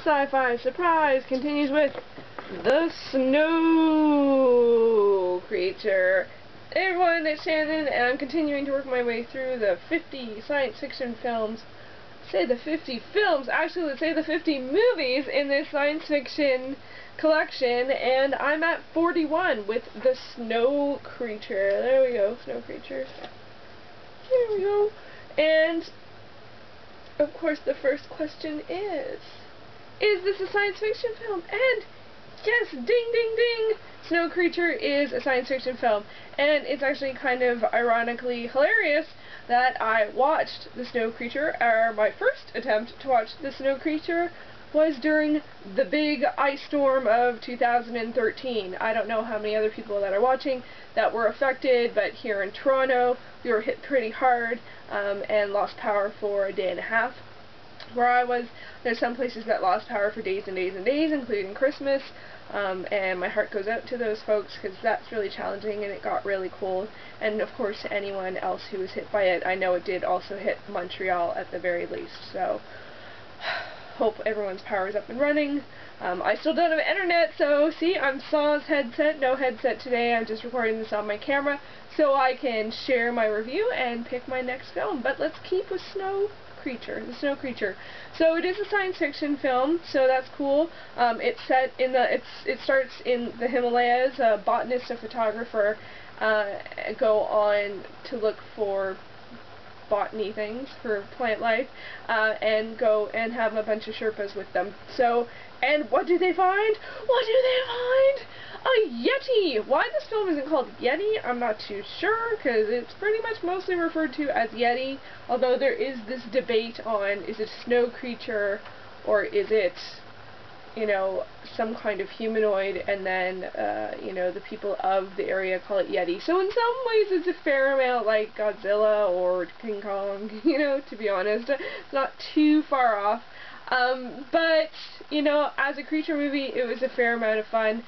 SciFi Surprize continues with the Snow Creature. Hey everyone, it's Shannon, and I'm continuing to work my way through the 50 science fiction films. Say the 50 films, actually let's say the 50 movies in this science fiction collection, and I'm at 41 with the Snow Creature. There we go, Snow Creature. There we go. And of course the first question is this a science fiction film? And yes, ding ding ding! Snow Creature is a science fiction film, and it's actually kind of ironically hilarious that I watched the Snow Creature, or my first attempt to watch the Snow Creature was during the big ice storm of 2013. I don't know how many other people that are watching that were affected, but here in Toronto we were hit pretty hard and lost power for a day and a half. Where I was, there's some places that lost power for days and days and days, including Christmas, and my heart goes out to those folks because that's really challenging and it got really cold. And of course anyone else who was hit by it, I know it did also hit Montreal at the very least, so hope everyone's power is up and running. I still don't have internet, so see, I'm Saw's headset, no headset today. I'm just recording this on my camera so I can share my review and pick my next film. But let's keep with Snow Creature, the Snow Creature. So it is a science fiction film, so that's cool. It's set in it starts in the Himalayas. A botanist and photographer go on to look for botany things, for plant life, and go and have a bunch of Sherpas with them. So, and what do they find? What do they find? A Yeti! Why this film isn't called Yeti, I'm not too sure, because it's pretty much mostly referred to as Yeti, although there is this debate on, is it a snow creature, or is it, you know, some kind of humanoid, and then, you know, the people of the area call it Yeti. So in some ways it's a fair amount like Godzilla or King Kong, you know, to be honest. It's not too far off. But, you know, as a creature movie, it was a fair amount of fun,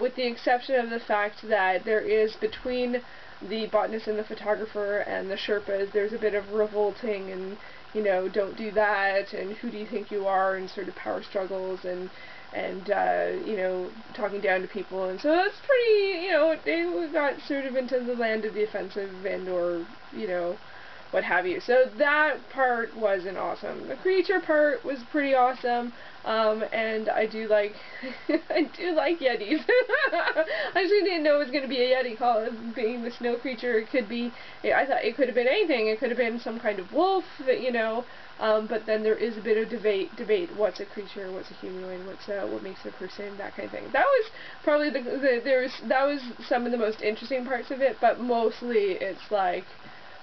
with the exception of the fact that there is, between the botanist and the photographer and the Sherpas, there's a bit of revolting and, you know, don't do that, and who do you think you are, and sort of power struggles, and you know, talking down to people, and so that's pretty, you know, they got sort of into the land of the offensive, and or, you know, what have you. So that part wasn't awesome. The creature part was pretty awesome, and I do like I do like Yetis. I actually didn't know it was going to be a Yeti called being the Snow Creature. It could be, I thought it could have been anything. It could have been some kind of wolf, you know, but then there is a bit of debate. What's a creature? What's a humanoid? What makes a person? That kind of thing. That was probably that was some of the most interesting parts of it, but mostly it's like,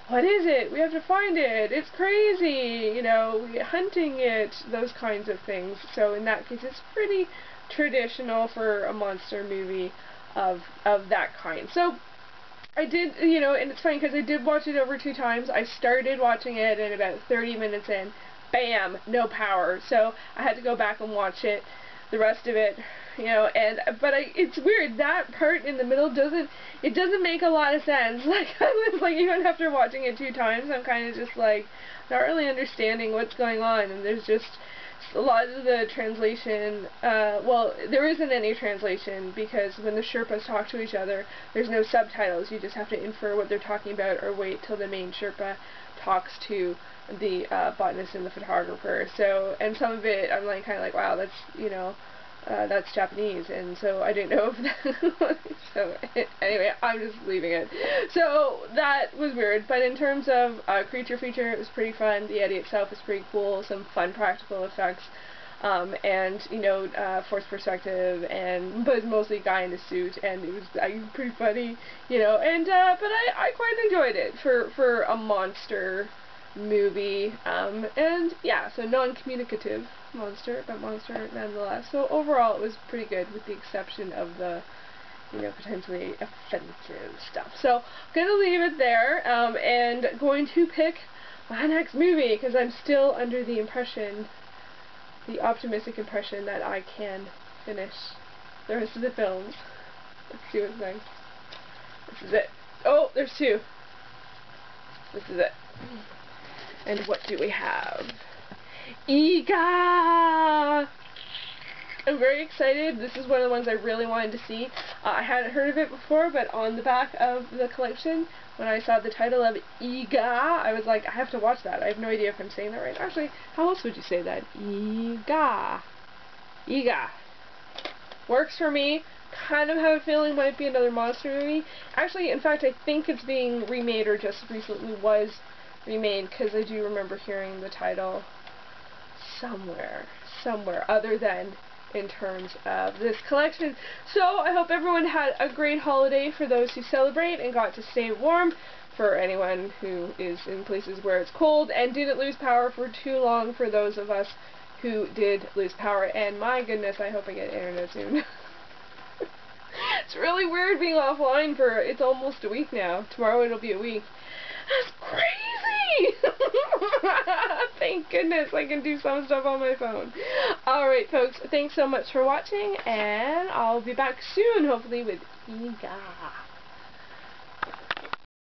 what is it? We have to find it. It's crazy, you know, hunting it, those kinds of things. So in that case, it's pretty traditional for a monster movie of that kind. So I did, you know, and it's funny because I did watch it over 2 times. I started watching it, and about 30 minutes in, bam, no power. So I had to go back and watch it, the rest of it, you know, but it's weird, that part in the middle doesn't make a lot of sense. Like, I was like, even after watching it 2 times, I'm kind of just like, not really understanding what's going on, and there's just a lot of the translation, well, there isn't any translation, because when the Sherpas talk to each other, there's no subtitles. You just have to infer what they're talking about, or wait till the main Sherpa talks to the botanist and the photographer. So, and some of it, I'm like, kind of like, wow, that's, you know, that's Japanese, and so I didn't know if that so anyway, I'm just leaving it. So that was weird, but in terms of creature feature, it was pretty fun. The Yeti itself was pretty cool, some fun practical effects, and, you know, forced perspective, and but it was mostly a guy in a suit, and it was pretty funny, you know, and but I quite enjoyed it for a monster movie, and yeah, so non-communicative monster, but monster nonetheless. So overall it was pretty good, with the exception of the, you know, potentially offensive stuff. So I'm gonna leave it there, and going to pick my next movie, because I'm still under the impression, the optimistic impression, that I can finish the rest of the films. Let's see what's next. This is it. Oh, there's 2. This is it. And what do we have? Eega! I'm very excited. This is one of the ones I really wanted to see. I hadn't heard of it before, but on the back of the collection, when I saw the title of Iga, I was like, I have to watch that. I have no idea if I'm saying that right. Actually, how else would you say that? Iga. Iga. Works for me. Kind of have a feeling it might be another monster movie. Actually, in fact, I think it's being remade, or just recently was remade, because I do remember hearing the title somewhere other than in terms of this collection. So I hope everyone had a great holiday for those who celebrate and got to stay warm, for anyone who is in places where it's cold, and didn't lose power for too long for those of us who did lose power. And my goodness, I hope I get internet soon. It's really weird being offline for, it's almost a week now. Tomorrow it'll be a week. That's crazy! Thank goodness I can do some stuff on my phone. Alright folks, thanks so much for watching, and I'll be back soon, hopefully with Iga.